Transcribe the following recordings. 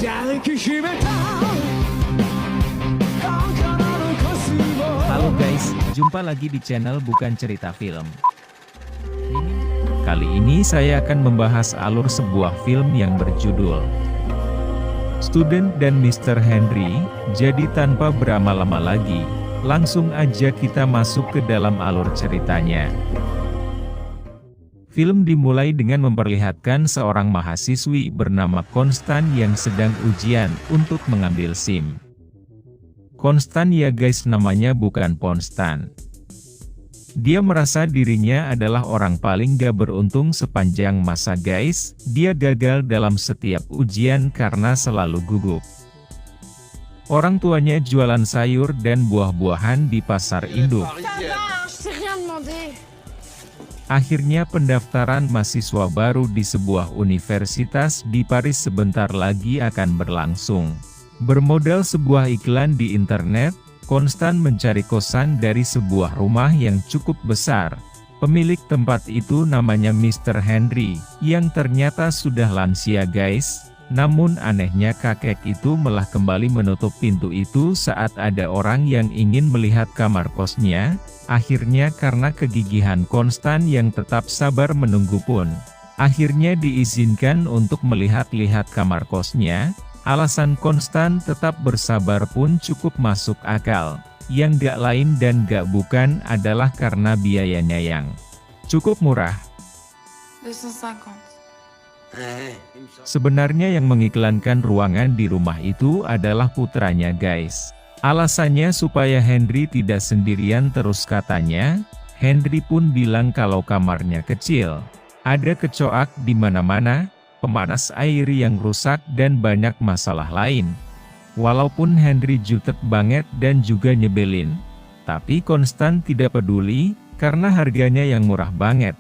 Halo guys, jumpa lagi di channel Bukan Cerita Film. Kali ini saya akan membahas alur sebuah film yang berjudul Student dan Mr. Henry. Jadi tanpa berlama-lama lagi, langsung aja kita masuk ke dalam alur ceritanya. Film dimulai dengan memperlihatkan seorang mahasiswi bernama Konstan yang sedang ujian untuk mengambil SIM. Konstan ya guys, namanya bukan Ponstan. Dia merasa dirinya adalah orang paling gak beruntung sepanjang masa guys. Dia gagal dalam setiap ujian karena selalu gugup. Orang tuanya jualan sayur dan buah-buahan di pasar induk. Akhirnya pendaftaran mahasiswa baru di sebuah universitas di Paris sebentar lagi akan berlangsung. Bermodal sebuah iklan di internet, Konstan mencari kosan dari sebuah rumah yang cukup besar. Pemilik tempat itu namanya Mr. Henry, yang ternyata sudah lansia guys. Namun anehnya kakek itu malah kembali menutup pintu itu saat ada orang yang ingin melihat kamar kosnya. Akhirnya karena kegigihan Konstan yang tetap sabar menunggu pun, akhirnya diizinkan untuk melihat-lihat kamar kosnya. Alasan Konstan tetap bersabar pun cukup masuk akal. Yang gak lain dan gak bukan adalah karena biayanya yang cukup murah. Sebenarnya yang mengiklankan ruangan di rumah itu adalah putranya guys. Alasannya supaya Henry tidak sendirian terus katanya. Henry pun bilang kalau kamarnya kecil, ada kecoak di mana-mana, pemanas air yang rusak dan banyak masalah lain. Walaupun Henry jutek banget dan juga nyebelin, tapi Konstan tidak peduli karena harganya yang murah banget.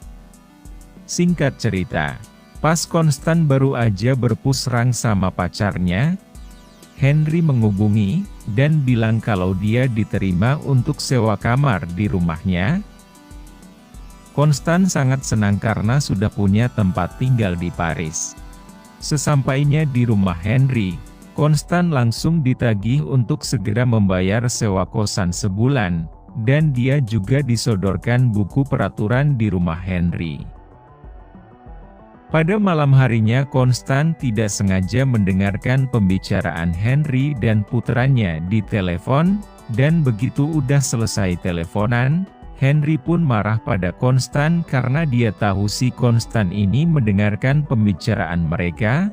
Singkat cerita, pas Konstan baru aja berpusrang sama pacarnya, Henry menghubungi dan bilang kalau dia diterima untuk sewa kamar di rumahnya. Konstan sangat senang karena sudah punya tempat tinggal di Paris. Sesampainya di rumah Henry, Konstan langsung ditagih untuk segera membayar sewa kosan sebulan, dan dia juga disodorkan buku peraturan di rumah Henry. Pada malam harinya Konstan tidak sengaja mendengarkan pembicaraan Henry dan putranya di telepon, dan begitu udah selesai teleponan, Henry pun marah pada Konstan karena dia tahu si Konstan ini mendengarkan pembicaraan mereka.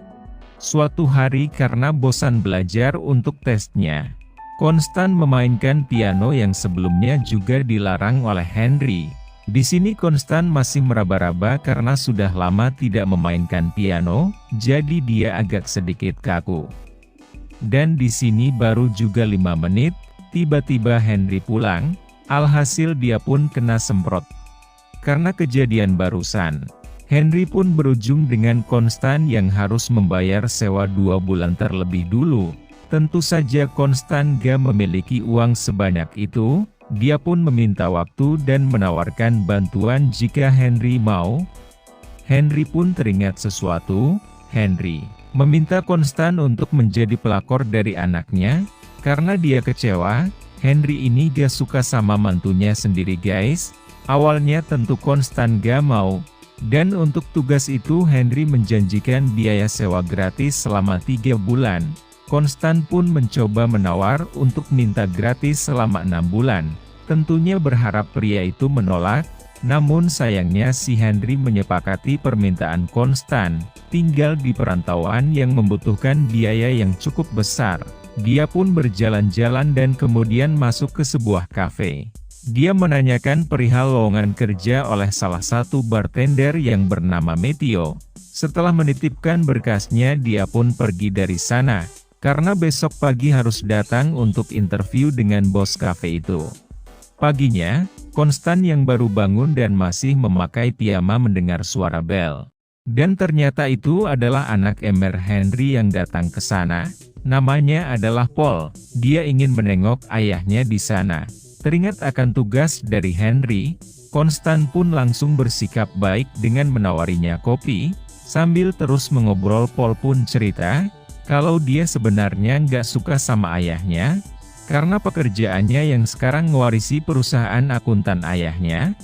Suatu hari karena bosan belajar untuk tesnya, Konstan memainkan piano yang sebelumnya juga dilarang oleh Henry. Di sini Konstan masih meraba-raba karena sudah lama tidak memainkan piano, jadi dia agak sedikit kaku. Dan di sini baru juga 5 menit, tiba-tiba Henry pulang, alhasil dia pun kena semprot. Karena kejadian barusan, Henry pun berujung dengan Konstan yang harus membayar sewa 2 bulan terlebih dulu. Tentu saja Konstan gak memiliki uang sebanyak itu. Dia pun meminta waktu dan menawarkan bantuan jika Henry mau. Henry pun teringat sesuatu. Henry meminta Konstan untuk menjadi pelakor dari anaknya. Karena dia kecewa, Henry ini gak suka sama mantunya sendiri guys. Awalnya tentu Konstan gak mau. Dan untuk tugas itu Henry menjanjikan biaya sewa gratis selama 3 bulan. Konstan pun mencoba menawar untuk minta gratis selama 6 bulan. Tentunya berharap pria itu menolak, namun sayangnya si Henry menyepakati permintaan Konstan. Tinggal di perantauan yang membutuhkan biaya yang cukup besar. Dia pun berjalan-jalan dan kemudian masuk ke sebuah kafe. Dia menanyakan perihal lowongan kerja oleh salah satu bartender yang bernama Metio. Setelah menitipkan berkasnya dia pun pergi dari sana. Karena besok pagi harus datang untuk interview dengan bos kafe itu. Paginya, Konstan yang baru bangun dan masih memakai piyama mendengar suara bel. Dan ternyata itu adalah anak ember Henry yang datang ke sana. Namanya adalah Paul. Dia ingin menengok ayahnya di sana. Teringat akan tugas dari Henry, Konstan pun langsung bersikap baik dengan menawarinya kopi. Sambil terus mengobrol Paul pun cerita, kalau dia sebenarnya nggak suka sama ayahnya, karena pekerjaannya yang sekarang mewarisi perusahaan akuntan ayahnya.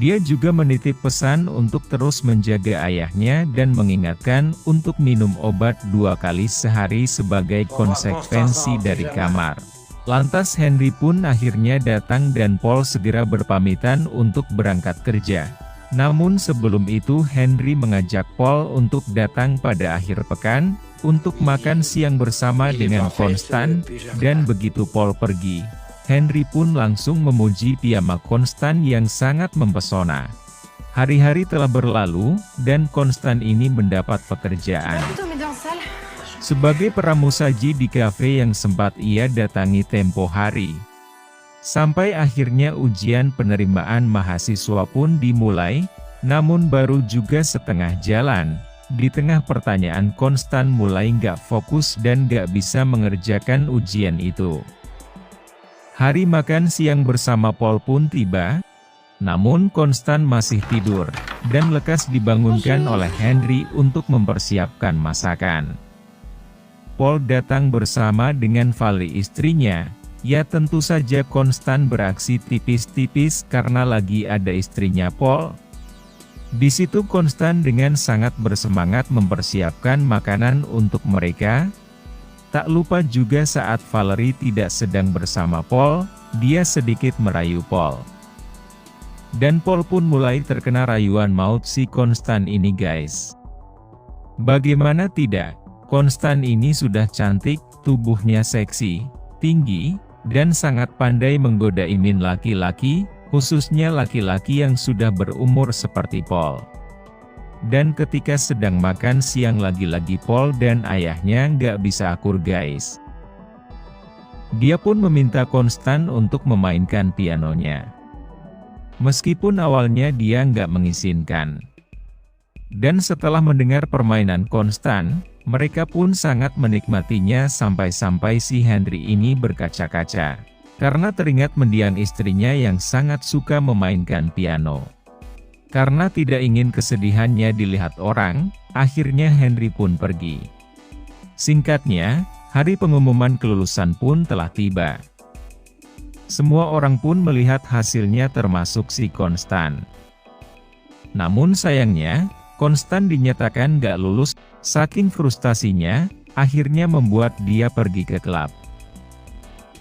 Dia juga menitip pesan untuk terus menjaga ayahnya dan mengingatkan untuk minum obat 2 kali sehari sebagai konsekuensi dari kamar. Lantas Henry pun akhirnya datang dan Paul segera berpamitan untuk berangkat kerja. Namun sebelum itu Henry mengajak Paul untuk datang pada akhir pekan, untuk makan siang bersama dengan Constant, dan begitu Paul pergi, Henry pun langsung memuji piyama Constant yang sangat mempesona. Hari-hari telah berlalu, dan Constant ini mendapat pekerjaan sebagai pramusaji di kafe yang sempat ia datangi tempo hari. Sampai akhirnya ujian penerimaan mahasiswa pun dimulai, namun baru juga setengah jalan. Di tengah pertanyaan Constant mulai nggak fokus dan nggak bisa mengerjakan ujian itu. Hari makan siang bersama Paul pun tiba, namun Constant masih tidur, dan lekas dibangunkan oleh Henry untuk mempersiapkan masakan. Paul datang bersama dengan Valerie istrinya, ya tentu saja Constant beraksi tipis-tipis karena lagi ada istrinya Paul. Di situ Constant dengan sangat bersemangat mempersiapkan makanan untuk mereka. Tak lupa juga saat Valerie tidak sedang bersama Paul, dia sedikit merayu Paul. Dan Paul pun mulai terkena rayuan maut si Constant ini guys. Bagaimana tidak, Constant ini sudah cantik, tubuhnya seksi, tinggi, dan sangat pandai menggoda imin laki-laki, khususnya laki-laki yang sudah berumur seperti Paul. Dan ketika sedang makan siang lagi-lagi Paul dan ayahnya nggak bisa akur guys. Dia pun meminta Constant untuk memainkan pianonya. Meskipun awalnya dia nggak mengizinkan. Dan setelah mendengar permainan Constant, mereka pun sangat menikmatinya sampai-sampai si Henry ini berkaca-kaca. Karena teringat mendiang istrinya yang sangat suka memainkan piano. Karena tidak ingin kesedihannya dilihat orang, akhirnya Henry pun pergi. Singkatnya, hari pengumuman kelulusan pun telah tiba. Semua orang pun melihat hasilnya termasuk si Constant. Namun sayangnya, Constant dinyatakan gak lulus, saking frustasinya, akhirnya membuat dia pergi ke klub.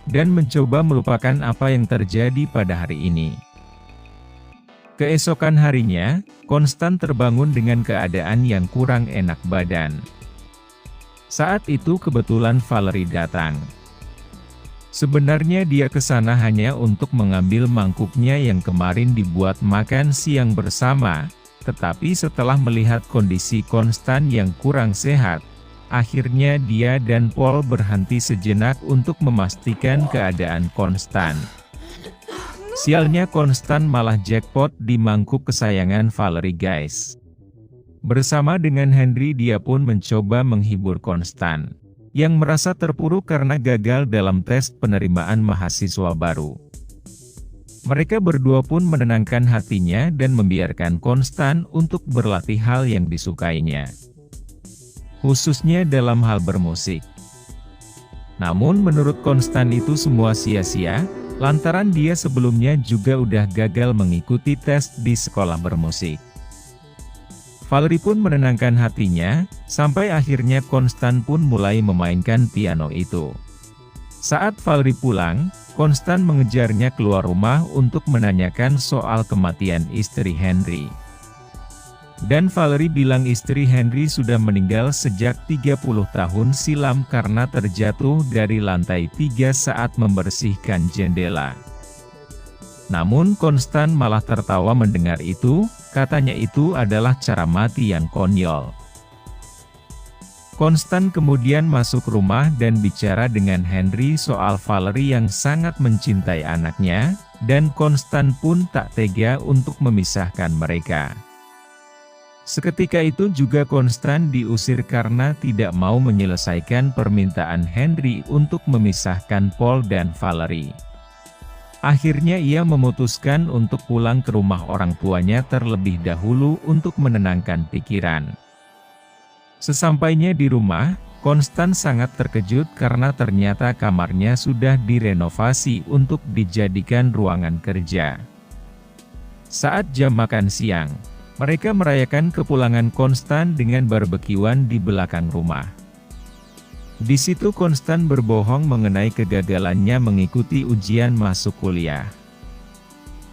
Dan mencoba melupakan apa yang terjadi pada hari ini. Keesokan harinya, Constant terbangun dengan keadaan yang kurang enak badan. Saat itu kebetulan Valerie datang. Sebenarnya dia ke sana hanya untuk mengambil mangkuknya yang kemarin dibuat makan siang bersama, tetapi setelah melihat kondisi Constant yang kurang sehat, akhirnya dia dan Paul berhenti sejenak untuk memastikan keadaan Constant. Sialnya Constant malah jackpot di mangkuk kesayangan Valerie guys. Bersama dengan Henry dia pun mencoba menghibur Constant, yang merasa terpuruk karena gagal dalam tes penerimaan mahasiswa baru. Mereka berdua pun menenangkan hatinya dan membiarkan Constant untuk berlatih hal yang disukainya. Khususnya dalam hal bermusik. Namun menurut Constant itu semua sia-sia, lantaran dia sebelumnya juga udah gagal mengikuti tes di sekolah bermusik. Valerie pun menenangkan hatinya, sampai akhirnya Constant pun mulai memainkan piano itu. Saat Valerie pulang, Constant mengejarnya keluar rumah untuk menanyakan soal kematian istri Henry. Dan Valerie bilang istri Henry sudah meninggal sejak 30 tahun silam karena terjatuh dari lantai 3 saat membersihkan jendela. Namun Constant malah tertawa mendengar itu, katanya itu adalah cara mati yang konyol. Constant kemudian masuk rumah dan bicara dengan Henry soal Valerie yang sangat mencintai anaknya, dan Constant pun tak tega untuk memisahkan mereka. Seketika itu juga Constant diusir karena tidak mau menyelesaikan permintaan Henry untuk memisahkan Paul dan Valerie. Akhirnya ia memutuskan untuk pulang ke rumah orang tuanya terlebih dahulu untuk menenangkan pikiran. Sesampainya di rumah, Konstan sangat terkejut karena ternyata kamarnya sudah direnovasi untuk dijadikan ruangan kerja. Saat jam makan siang, mereka merayakan kepulangan Konstan dengan barbekyuan di belakang rumah. Di situ Konstan berbohong mengenai kegagalannya mengikuti ujian masuk kuliah.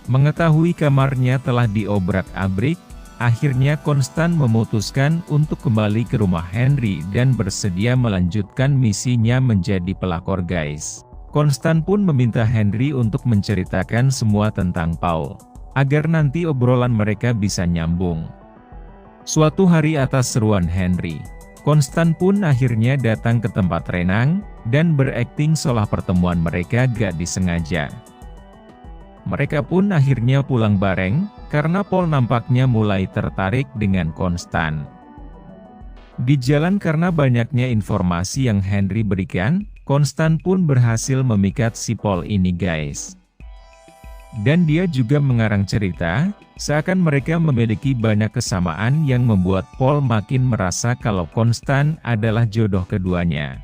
Mengetahui kamarnya telah diobrak-abrik, akhirnya Konstan memutuskan untuk kembali ke rumah Henry dan bersedia melanjutkan misinya menjadi pelakor guys. Konstan pun meminta Henry untuk menceritakan semua tentang Paul, agar nanti obrolan mereka bisa nyambung. Suatu hari atas seruan Henry, Konstan pun akhirnya datang ke tempat renang, dan berakting seolah pertemuan mereka gak disengaja. Mereka pun akhirnya pulang bareng, karena Paul nampaknya mulai tertarik dengan Konstan. Di jalan karena banyaknya informasi yang Henry berikan, Konstan pun berhasil memikat si Paul ini guys. Dan dia juga mengarang cerita, seakan mereka memiliki banyak kesamaan yang membuat Paul makin merasa kalau Konstan adalah jodoh keduanya.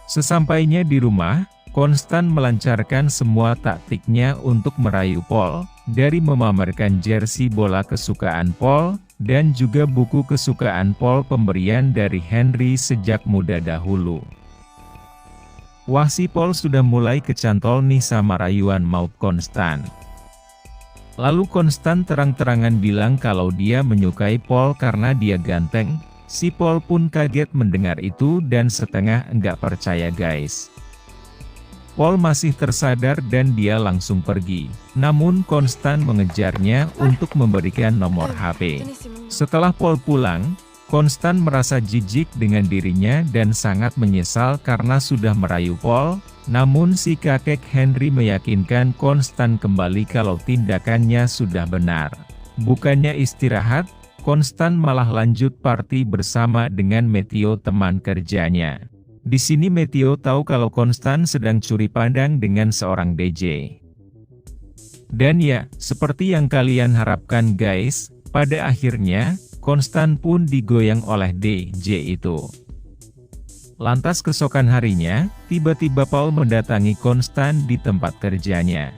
Sesampainya di rumah, Konstan melancarkan semua taktiknya untuk merayu Paul, dari memamerkan jersey bola kesukaan Paul, dan juga buku kesukaan Paul pemberian dari Henry sejak muda dahulu. Wah, si Paul sudah mulai kecantol nih sama rayuan maut Konstan. Lalu Konstan terang-terangan bilang kalau dia menyukai Paul karena dia ganteng. Si Paul pun kaget mendengar itu dan setengah enggak percaya guys. Paul masih tersadar dan dia langsung pergi. Namun Konstan mengejarnya untuk memberikan nomor HP. Setelah Paul pulang, Konstan merasa jijik dengan dirinya dan sangat menyesal karena sudah merayu Paul. Namun si kakek Henry meyakinkan Konstan kembali kalau tindakannya sudah benar. Bukannya istirahat, Konstan malah lanjut party bersama dengan Matteo teman kerjanya. Di sini Matteo tahu kalau Konstan sedang curi pandang dengan seorang DJ. Dan ya, seperti yang kalian harapkan guys, pada akhirnya, Konstan pun digoyang oleh DJ itu. Lantas keesokan harinya, tiba-tiba Paul mendatangi Konstan di tempat kerjanya.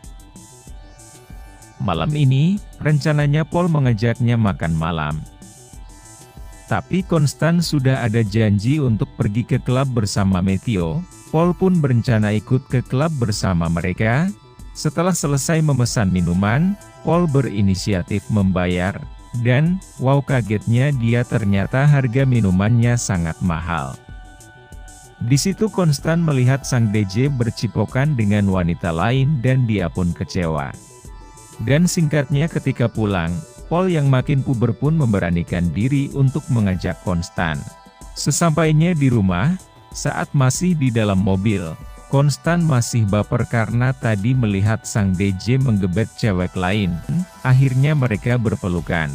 Malam ini, rencananya Paul mengajaknya makan malam. Tapi Konstan sudah ada janji untuk pergi ke klub bersama Matteo. Paul pun berencana ikut ke klub bersama mereka. Setelah selesai memesan minuman, Paul berinisiatif membayar. Dan, wow kagetnya dia ternyata harga minumannya sangat mahal. Di situ Konstan melihat sang DJ bercipokan dengan wanita lain dan dia pun kecewa. Dan singkatnya ketika pulang, Paul yang makin puber pun memberanikan diri untuk mengajak Konstan. Sesampainya di rumah, saat masih di dalam mobil, Konstan masih baper karena tadi melihat sang DJ menggebet cewek lain. Akhirnya mereka berpelukan.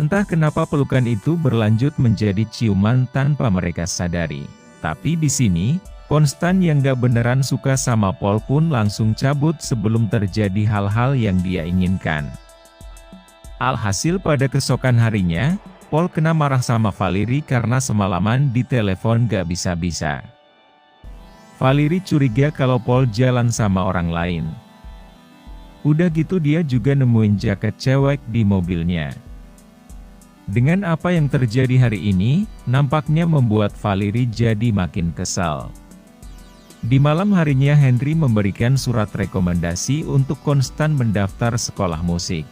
Entah kenapa pelukan itu berlanjut menjadi ciuman tanpa mereka sadari. Tapi di sini, Konstan yang gak beneran suka sama Paul pun langsung cabut sebelum terjadi hal-hal yang dia inginkan. Alhasil pada keesokan harinya, Paul kena marah sama Valerie karena semalaman di telepon gak bisa-bisa. Valerie curiga kalau Paul jalan sama orang lain. Udah gitu dia juga nemuin jaket cewek di mobilnya. Dengan apa yang terjadi hari ini, nampaknya membuat Valerie jadi makin kesal. Di malam harinya Henry memberikan surat rekomendasi untuk Konstan mendaftar sekolah musik.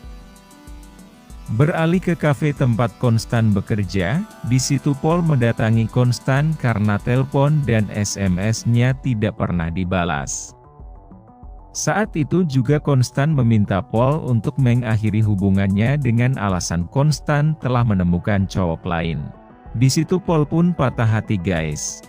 Beralih ke kafe tempat Konstan bekerja, di situ Paul mendatangi Konstan karena telepon dan SMS-nya tidak pernah dibalas. Saat itu juga Konstan meminta Paul untuk mengakhiri hubungannya dengan alasan Konstan telah menemukan cowok lain. Di situ Paul pun patah hati guys.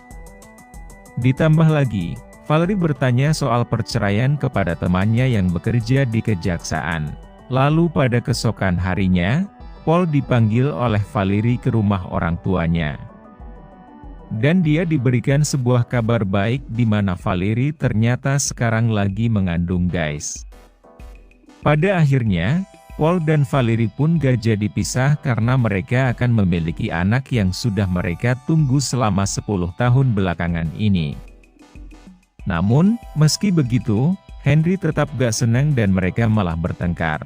Ditambah lagi, Valerie bertanya soal perceraian kepada temannya yang bekerja di kejaksaan. Lalu pada keesokan harinya, Paul dipanggil oleh Valerie ke rumah orang tuanya. Dan dia diberikan sebuah kabar baik di mana Valerie ternyata sekarang lagi mengandung guys. Pada akhirnya, Paul dan Valerie pun gak jadi pisah karena mereka akan memiliki anak yang sudah mereka tunggu selama 10 tahun belakangan ini. Namun, meski begitu, Henry tetap gak senang dan mereka malah bertengkar.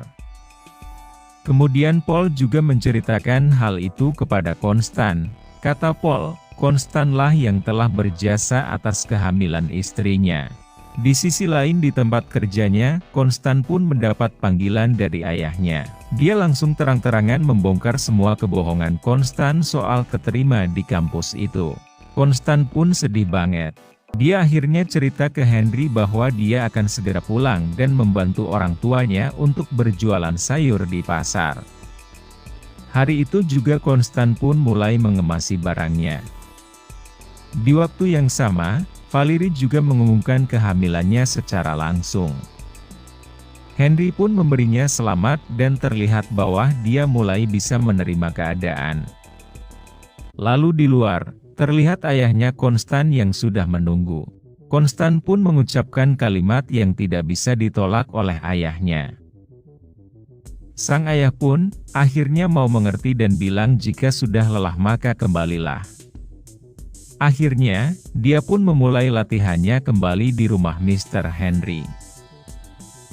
Kemudian Paul juga menceritakan hal itu kepada Constance. Kata Paul, Constance lah yang telah berjasa atas kehamilan istrinya. Di sisi lain di tempat kerjanya, Constance pun mendapat panggilan dari ayahnya. Dia langsung terang-terangan membongkar semua kebohongan Constance soal keterima di kampus itu. Constance pun sedih banget. Dia akhirnya cerita ke Henry bahwa dia akan segera pulang dan membantu orang tuanya untuk berjualan sayur di pasar. Hari itu juga Constance pun mulai mengemasi barangnya. Di waktu yang sama, Valerie juga mengumumkan kehamilannya secara langsung. Henry pun memberinya selamat dan terlihat bahwa dia mulai bisa menerima keadaan. Lalu di luar, terlihat ayahnya Constance yang sudah menunggu. Constance pun mengucapkan kalimat yang tidak bisa ditolak oleh ayahnya. Sang ayah pun akhirnya mau mengerti dan bilang jika sudah lelah maka kembalilah. Akhirnya, dia pun memulai latihannya kembali di rumah Mr. Henry.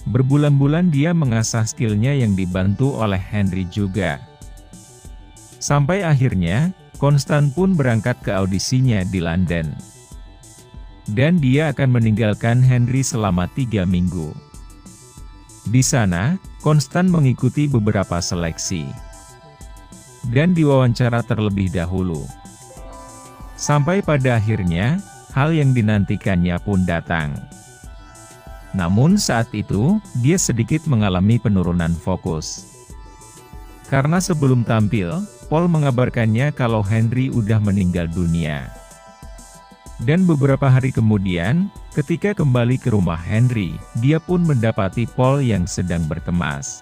Berbulan-bulan dia mengasah skillnya yang dibantu oleh Henry juga. Sampai akhirnya, Constance pun berangkat ke audisinya di London. Dan dia akan meninggalkan Henry selama 3 minggu. Di sana, Constance mengikuti beberapa seleksi. Dan diwawancara terlebih dahulu. Sampai pada akhirnya, hal yang dinantikannya pun datang. Namun saat itu, dia sedikit mengalami penurunan fokus. Karena sebelum tampil, Paul mengabarkannya kalau Henry udah meninggal dunia. Dan beberapa hari kemudian, ketika kembali ke rumah Henry, dia pun mendapati Paul yang sedang berkemas.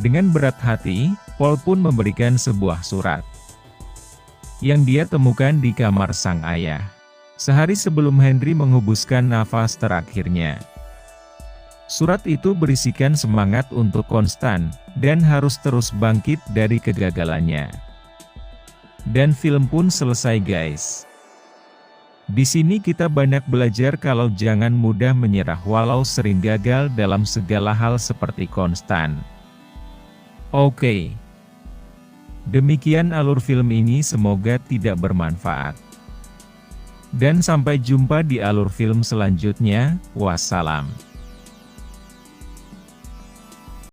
Dengan berat hati, Paul pun memberikan sebuah surat yang dia temukan di kamar sang ayah. Sehari sebelum Henry menghembuskan nafas terakhirnya. Surat itu berisikan semangat untuk Constance, dan harus terus bangkit dari kegagalannya. Dan film pun selesai guys. Di sini kita banyak belajar kalau jangan mudah menyerah walau sering gagal dalam segala hal seperti Constance. Oke. Demikian alur film ini, semoga tidak bermanfaat. Dan sampai jumpa di alur film selanjutnya, wassalam.